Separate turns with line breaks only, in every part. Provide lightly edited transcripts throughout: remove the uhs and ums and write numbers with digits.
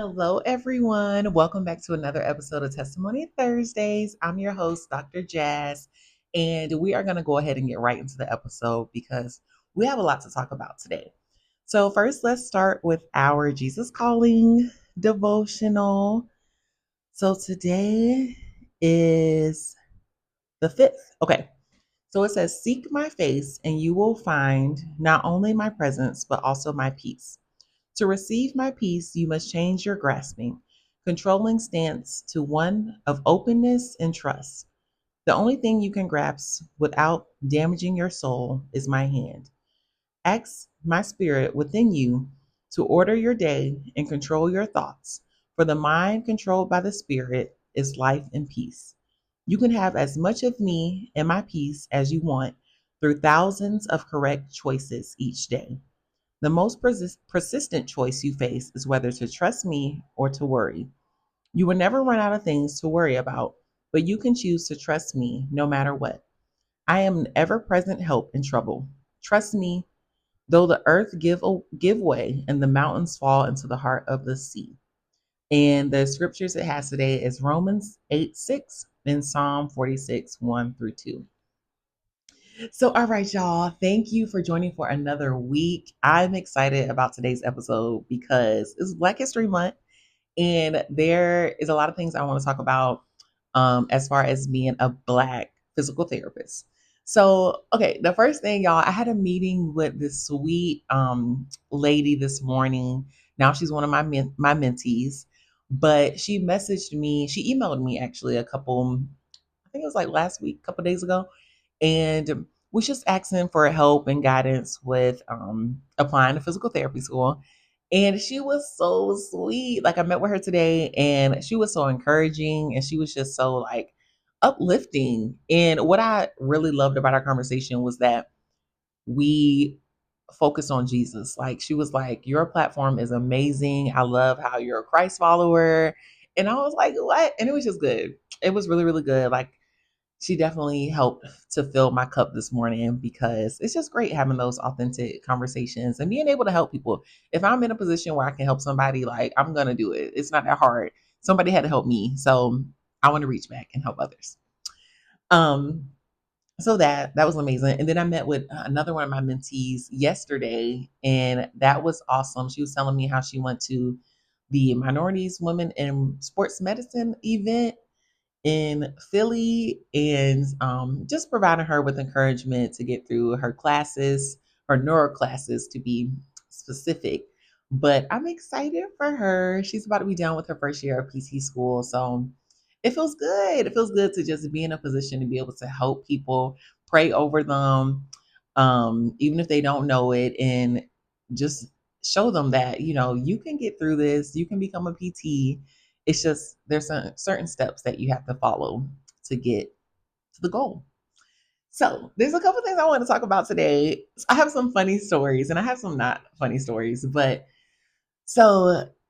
Hello, everyone. Welcome back to another episode of Testimony Thursdays. I'm your host, Dr. Jazz, and we are going to go ahead and get right into the episode because we have a lot to talk about today. So, first, let's start with our Jesus Calling devotional. So, today is the 5th. Okay. So, it says, "Seek my face, and you will find not only my presence, but also my peace. To receive my peace, you must change your grasping, controlling stance to one of openness and trust. The only thing you can grasp without damaging your soul is my hand. Ask my spirit within you to order your day and control your thoughts. For the mind controlled by the spirit is life and peace. You can have as much of me and my peace as you want through thousands of correct choices each day. The most persistent choice you face is whether to trust me or to worry. You will never run out of things to worry about, but you can choose to trust me no matter what. I am an ever present help in trouble. Trust me, though the earth give way and the mountains fall into the heart of the sea." And the scriptures it has today is Romans 8:6 and Psalm 46, 1 through 2. So, all right, y'all, thank you for joining for another week. I'm excited about today's episode because it's Black History Month, and there is a lot of things I want to talk about as far as being a Black physical therapist. So, okay, the first thing, y'all, I had a meeting with this sweet lady this morning. Now she's one of my mentees, but she emailed me actually I think it was like last week, a couple days ago, and was just asking for help and guidance with applying to physical therapy school. And she was so sweet. Like, I met with her today, and she was so encouraging, and she was just so like uplifting. And what I really loved about our conversation was that we focused on Jesus. Like, she was like, "Your platform is amazing. I love how you're a Christ follower." And I was like, "What?" And it was just good. It was really, really good. Like, she definitely helped to fill my cup this morning because it's just great having those authentic conversations and being able to help people. If I'm in a position where I can help somebody, like, I'm going to do it. It's not that hard. Somebody had to help me. So I want to reach back and help others. Um, so that was amazing. And then I met with another one of my mentees yesterday, and that was awesome. She was telling me how she went to the Minorities Women in Sports Medicine event in Philly, and just providing her with encouragement to get through her classes, her neuro classes to be specific. But I'm excited for her. She's about to be done with her first year of PT school. So it feels good. It feels good to just be in a position to be able to help people, pray over them, even if they don't know it, and just show them that, you can get through this, you can become a PT. It's just there's certain steps that you have to follow to get to the goal. So there's a couple things I want to talk about today. I have some funny stories and I have some not funny stories, but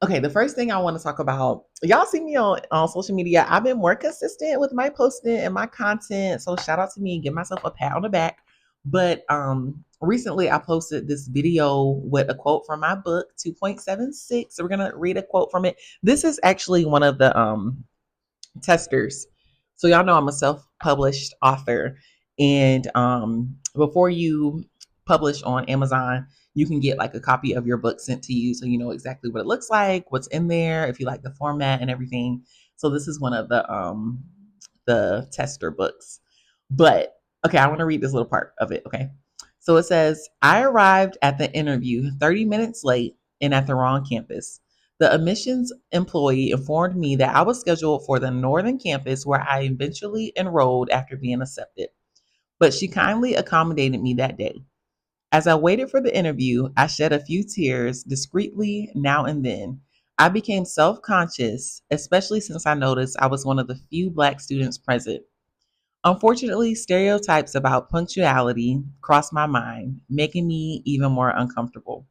okay, the first thing I want to talk about, y'all see me on social media. I've been more consistent with my posting and my content. So shout out to me, give myself a pat on the back. But recently I posted this video with a quote from my book, 2.76. So we're gonna read a quote from it. This is actually one of the testers. So y'all know I'm a self-published author. And before you publish on Amazon, you can get like a copy of your book sent to you so you know exactly what it looks like, what's in there, if you like the format and everything. So this is one of the tester books. But okay, I want to read this little part of it, okay? So it says, "I arrived at the interview 30 minutes late and at the wrong campus. The admissions employee informed me that I was scheduled for the northern campus where I eventually enrolled after being accepted. But she kindly accommodated me that day. As I waited for the interview, I shed a few tears discreetly now and then. I became self conscious, especially since I noticed I was one of the few Black students present. Unfortunately, stereotypes about punctuality crossed my mind, making me even more uncomfortable.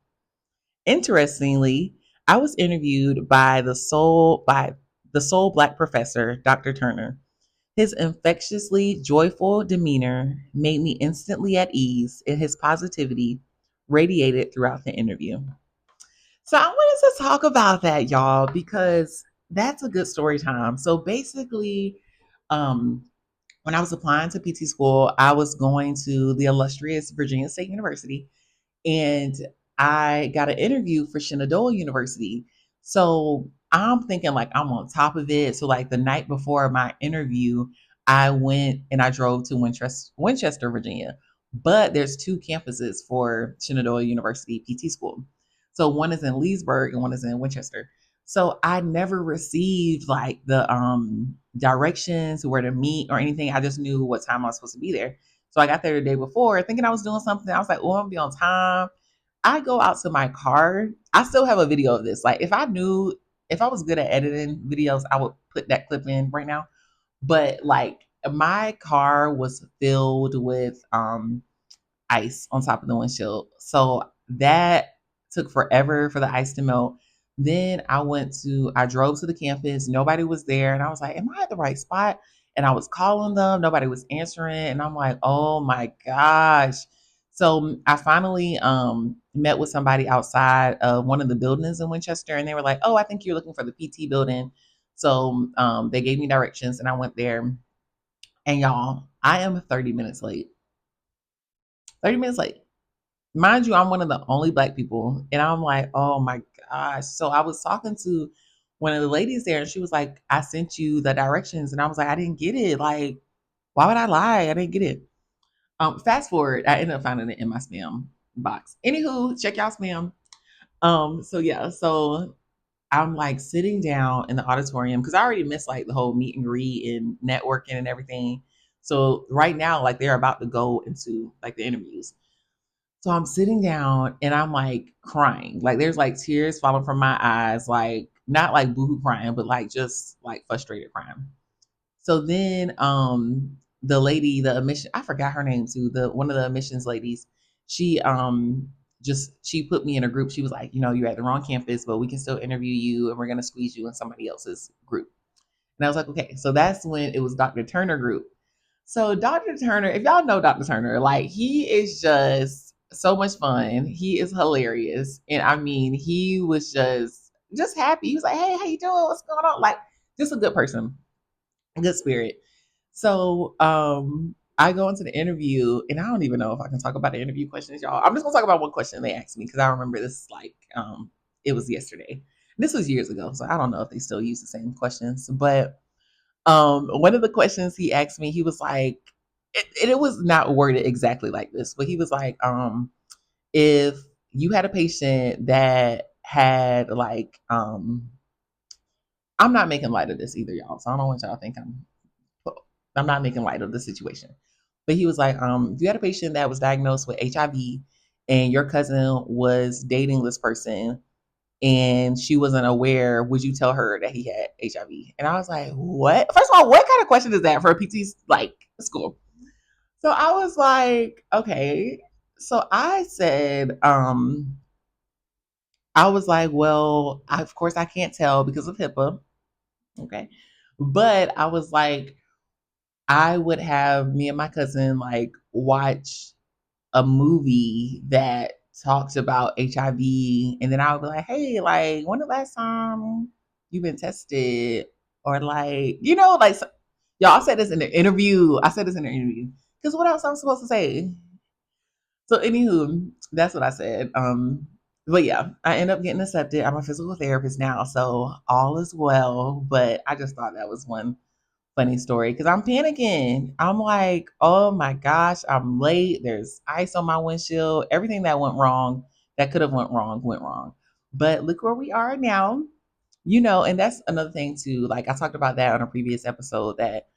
Interestingly, I was interviewed by the sole Black professor, Dr. Turner. His infectiously joyful demeanor made me instantly at ease, and his positivity radiated throughout the interview." So I wanted to talk about that, y'all, because that's a good story time. So basically, um, when I was applying to PT school, I was going to the illustrious Virginia State University, and I got an interview for Shenandoah University. So I'm thinking like I'm on top of it. So like the night before my interview, I went and I drove to Winchester, Virginia. But there's two campuses for Shenandoah University PT school. So one is in Leesburg and one is in Winchester. So I never received like the directions where to meet or anything. I just knew what time I was supposed to be there. So I got there the day before thinking I was doing something. I was like, oh, I'm gonna be on time. I go out to my car. I still have a video of this. Like if I was good at editing videos, I would put that clip in right now. But like my car was filled with ice on top of the windshield. So that took forever for the ice to melt. Then I drove to the campus. Nobody was there. And I was like, am I at the right spot? And I was calling them. Nobody was answering. And I'm like, oh my gosh. So I finally met with somebody outside of one of the buildings in Winchester. And they were like, oh, I think you're looking for the PT building. So they gave me directions and I went there. And y'all, I am 30 minutes late. 30 minutes late. Mind you, I'm one of the only black people. And I'm like, oh my gosh. So I was talking to one of the ladies there and she was like, I sent you the directions. And I was like, I didn't get it. Like, why would I lie? I didn't get it. Fast forward, I ended up finding it in my spam box. Anywho, check y'all spam. So yeah, so I'm like sitting down in the auditorium because I already missed like the whole meet and greet and networking and everything. So right now, like they're about to go into like the interviews. So I'm sitting down and I'm like crying. Like there's like tears falling from my eyes, like not like boohoo crying, but like just like frustrated crying. So then the lady, the admission, I forgot her name too, the one of the admissions ladies, she she put me in a group. She was like, you know, you're at the wrong campus, but we can still interview you and we're gonna squeeze you in somebody else's group. And I was like, okay. So that's when it was Dr. Turner group. So Dr. Turner, if y'all know Dr. Turner, like he is just so much fun. He is hilarious. And I mean, he was just happy. He was like, hey, how you doing? What's going on? Like just a good person, a good spirit. So I go into the interview and I don't even know if I can talk about the interview questions, y'all. I'm just gonna talk about one question they asked me because I remember this like it was yesterday. This was years ago, so I don't know if they still use the same questions, but one of the questions he asked me, he was like, it was not worded exactly like this, but he was like, if you had a patient that had like, I'm not making light of this either, y'all. So I don't want y'all to think I'm not making light of the situation. But he was like, if you had a patient that was diagnosed with HIV and your cousin was dating this person and she wasn't aware, would you tell her that he had HIV? And I was like, what? First of all, what kind of question is that for a PT's like school? So I was like, okay. So I said, I was like, well, of course I can't tell because of HIPAA. Okay. But I was like, I would have me and my cousin like watch a movie that talks about HIV, and then I would be like, "Hey, like, when the last time you've been tested?" Or like, you know, like, y'all. I said this in the interview. I said this in the interview because what else I'm supposed to say? So, anywho, that's what I said. But yeah, I end up getting accepted. I'm a physical therapist now, so all is well. But I just thought that was one funny story because I'm panicking. I'm like, oh my gosh, I'm late. There's ice on my windshield. Everything that went wrong, that could have went wrong. But look where we are now. You know, and that's another thing too. Like I talked about that on a previous episode that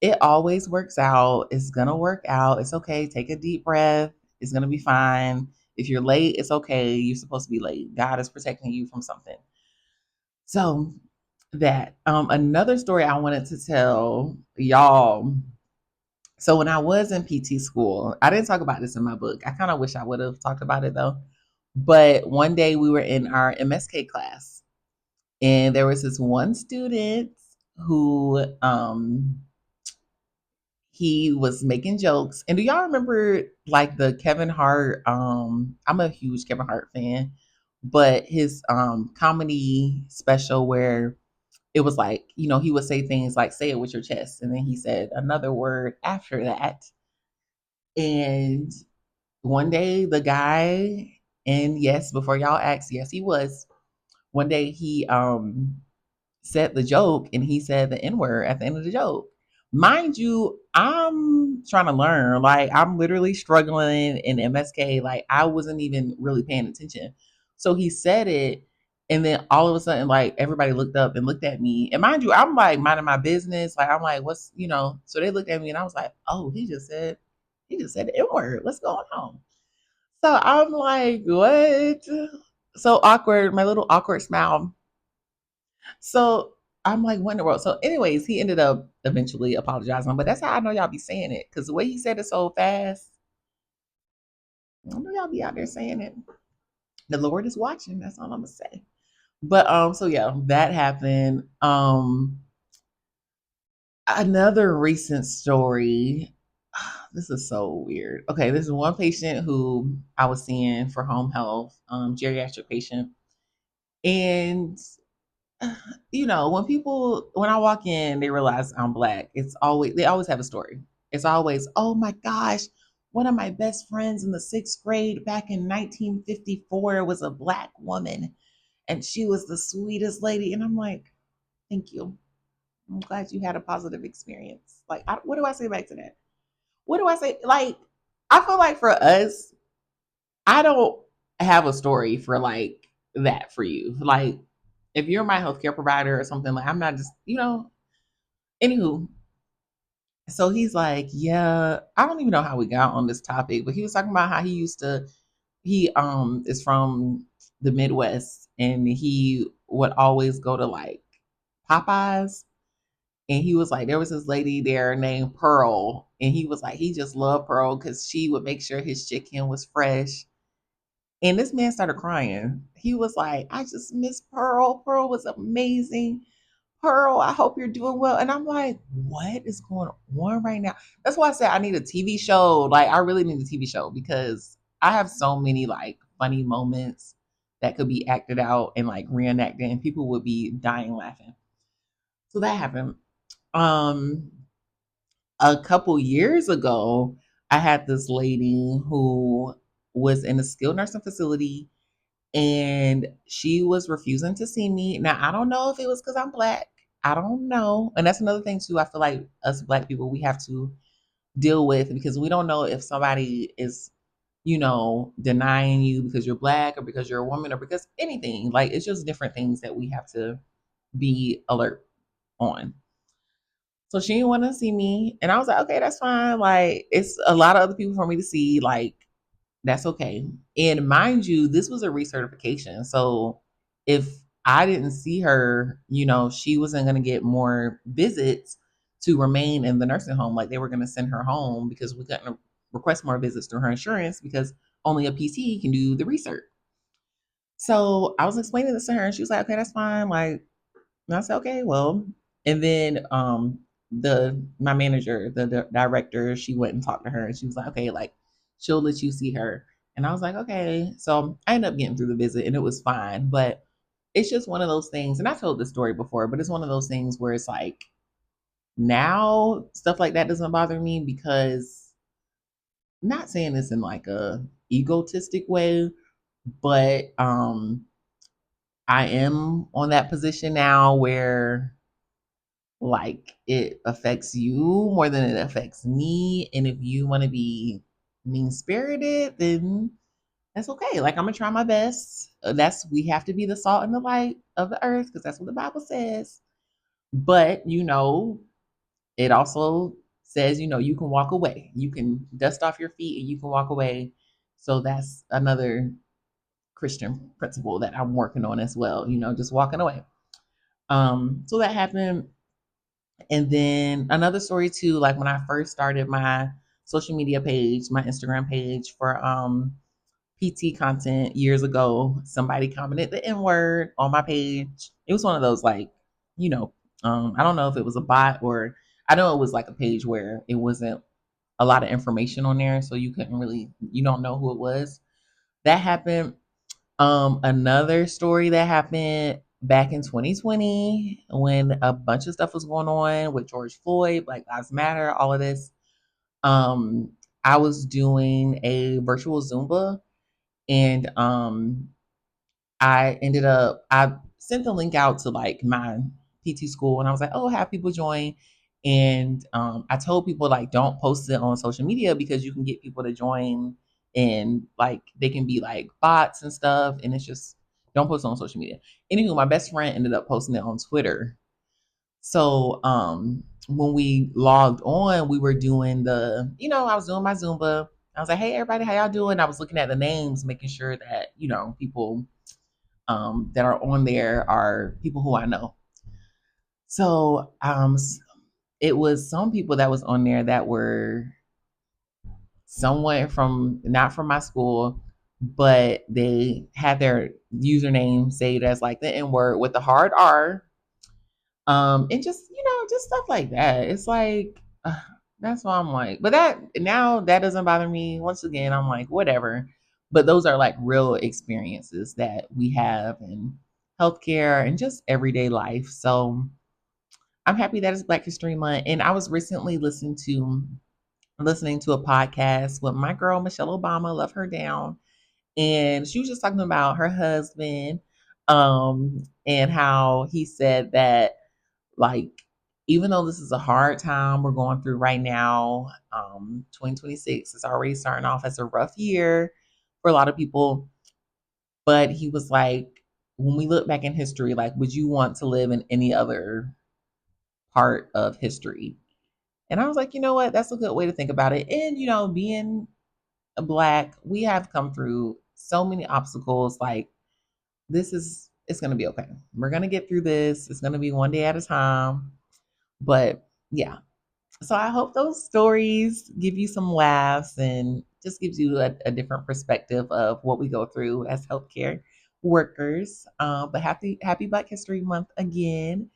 it always works out. It's gonna work out. It's okay. Take a deep breath. It's gonna be fine. If you're late, it's okay. You're supposed to be late. God is protecting you from something. So that another story I wanted to tell y'all. So when I was in PT school, I didn't talk about this in my book. I kind of wish I would have talked about it though. But one day we were in our MSK class and there was this one student who he was making jokes. And do y'all remember like the Kevin Hart I'm a huge Kevin Hart fan, but his comedy special where it was like, he would say things like, say it with your chest. And then he said another word after that. And one day the guy, and yes, before y'all ask, yes, he was. One day he said the joke and he said the N word at the end of the joke. Mind you, I'm trying to learn. Like, I'm literally struggling in MSK. Like, I wasn't even really paying attention. So he said it. And then all of a sudden, like, everybody looked up and looked at me. And mind you, I'm like minding my business. Like, I'm like, so they looked at me and I was like, oh, he just said the N word. What's going on? So I'm like, what? So awkward, my little awkward smile. So I'm like, what in the world? So, anyways, he ended up eventually apologizing, but that's how I know y'all be saying it. Cause the way he said it so fast, I know y'all be out there saying it. The Lord is watching. That's all I'm gonna say. But so yeah, that happened. Another recent story. This is so weird. Okay, this is one patient who I was seeing for home health, geriatric patient. And when I walk in, they realize I'm black. They always have a story. It's always, oh my gosh, one of my best friends in the sixth grade back in 1954 was a black woman, and she was the sweetest lady. And I'm like, thank you. I'm glad you had a positive experience. Like, what do I say back to that? What do I say? Like, I feel like for us, I don't have a story for like that for you. Like, if you're my healthcare provider or something, like I'm not just, anywho. So he's like, yeah, I don't even know how we got on this topic, but he was talking about how he is from the Midwest and he would always go to like Popeyes. And he was like, there was this lady there named Pearl. And he was like, he just loved Pearl because she would make sure his chicken was fresh. And this man started crying. He was like, I just miss Pearl. Pearl was amazing. Pearl, I hope you're doing well. And I'm like, what is going on right now? That's why I said I need a TV show. Like, I really need a TV show because I have so many like funny moments that could be acted out and like reenacted, and people would be dying laughing. So that happened. Um, a couple years ago, I had this lady who was in a skilled nursing facility and she was refusing to see me. Now, I don't know if it was because I'm black. I don't know. And that's another thing, too. I feel like us black people, we have to deal with because we don't know if somebody is, denying you because you're black or because you're a woman or because anything. Like, it's just different things that we have to be alert on. So she didn't want to see me. And I was like, okay, that's fine. Like, it's a lot of other people for me to see. Like, that's okay. And mind you, this was a recertification. So if I didn't see her, she wasn't going to get more visits to remain in the nursing home. Like, they were going to send her home because we couldn't request more visits through her insurance because only a PT can do the research. So I was explaining this to her and she was like, okay, that's fine. Like, and I said, okay, well, and then the my manager, the director, she went and talked to her and she was like, okay, like she'll let you see her. And I was like, okay. So I ended up getting through the visit and it was fine. But it's just one of those things, and I told this story before, but it's one of those things where it's like now stuff like that doesn't bother me because I'm not saying this in like a egotistic way, but I am on that position now where like it affects you more than it affects me. And if you want to be mean spirited, then that's okay. Like I'm gonna try my best. That's we have to be the salt and the light of the earth because that's what the Bible says. But it also says you can walk away. You can dust off your feet and you can walk away. So that's another Christian principle that I'm working on as well. Just walking away. So that happened. And then another story too, like when I first started my social media page, my Instagram page for PT content years ago, somebody commented the N word on my page. It was one of those like, you know, I don't know if it was a bot or I know it was like a page where it wasn't a lot of information on there, so you couldn't really you don't know who it was. That happened. Another story that happened back in 2020 when a bunch of stuff was going on with George Floyd, Black Lives Matter, all of this. Um, I was doing a virtual Zumba, and I sent the link out to like my PT school, and I was like, oh, have people join. And I told people like don't post it on social media because you can get people to join, and like they can be like bots and stuff, and it's just don't post it on social media. Anywho, my best friend ended up posting it on Twitter. So when we logged on, we were doing I was doing my Zumba. I was like, hey everybody, how y'all doing? I was looking at the names, making sure that, people that are on there are people who I know. So it was some people that was on there that were somewhat from not from my school, but they had their username saved as like the N word with the hard R. And just just stuff like that. It's like that's why I'm like, but that now that doesn't bother me. Once again, I'm like, whatever. But those are like real experiences that we have in healthcare and just everyday life. So I'm happy that it's Black History Month. And I was recently listening to a podcast with my girl Michelle Obama, love her down. And she was just talking about her husband, and how he said that like even though this is a hard time we're going through right now, 2026 is already starting off as a rough year for a lot of people, but he was like, when we look back in history, like would you want to live in any other part of history? And I was like, you know what, that's a good way to think about it. And being a black, we have come through so many obstacles. Like it's going to be okay, we're going to get through this, it's going to be one day at a time. But yeah, so I hope those stories give you some laughs and just gives you a different perspective of what we go through as healthcare workers. But happy Black History Month again.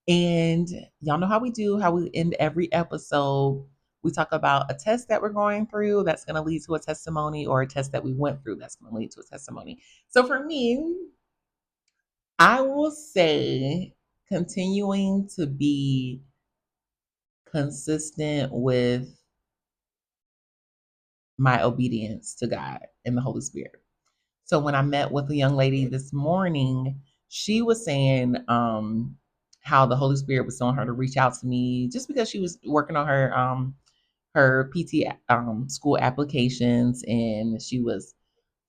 And y'all know how we do, how we end every episode. We talk about a test that we're going through that's going to lead to a testimony, or a test that we went through that's going to lead to a testimony. So for me, I will say continuing to be consistent with my obedience to God and the Holy Spirit. So when I met with a young lady this morning, she was saying how the Holy Spirit was telling her to reach out to me just because she was working on her PT school applications, and she was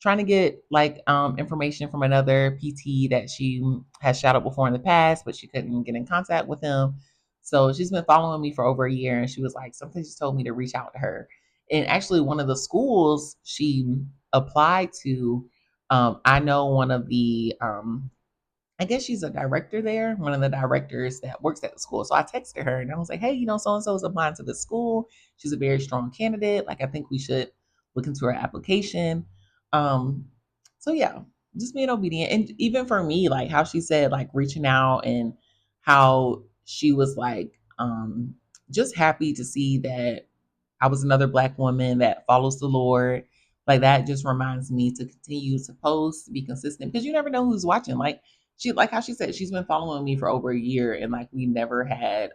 trying to get like information from another PT that she has shadowed before in the past, but she couldn't get in contact with him. So she's been following me for over a year, and she was like, something just told me to reach out to her. And actually, one of the schools she applied to, I know one of the I guess she's a director there, one of the directors that works at the school. So I texted her and I was like, hey, so and so is applying to the school. She's a very strong candidate. Like, I think we should look into her application. Um, so yeah, just being obedient. And even for me, like how she said, like reaching out, and how she was like, just happy to see that I was another Black woman that follows the Lord. Like that just reminds me to continue to post, be consistent, because you never know who's watching. Like how she said, she's been following me for over a year, and like we never had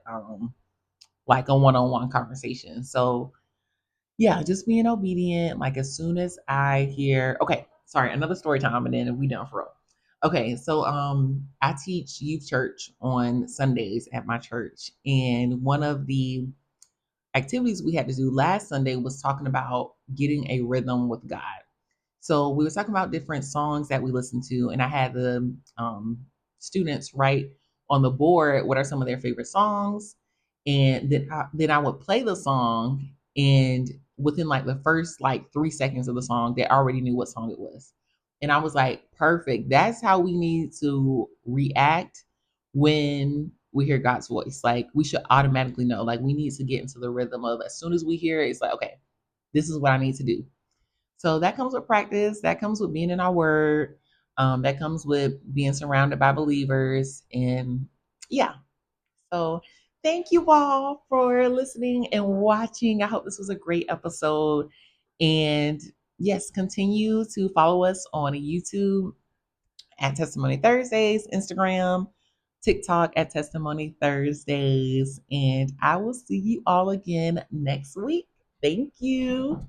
like a one-on-one conversation. So yeah, just being obedient. Like as soon as I hear, okay, sorry, another story time, and then we done for real. Okay, so I teach youth church on Sundays at my church, and one of the activities we had to do last Sunday was talking about getting a rhythm with God. So we were talking about different songs that we listened to, and I had the students write on the board what are some of their favorite songs, and then I would play the song, and within like the first like 3 seconds of the song, they already knew what song it was, and I was like, perfect. That's how we need to react when we hear God's voice. Like we should automatically know. Like we need to get into the rhythm of as soon as we hear it, it's like, okay, this is what I need to do. So that comes with practice. That comes with being in our word. That comes with being surrounded by believers. And yeah. So thank you all for listening and watching. I hope this was a great episode. And yes, continue to follow us on YouTube at Testimony Thursdays, Instagram, TikTok at Testimony Thursdays. And I will see you all again next week. Thank you.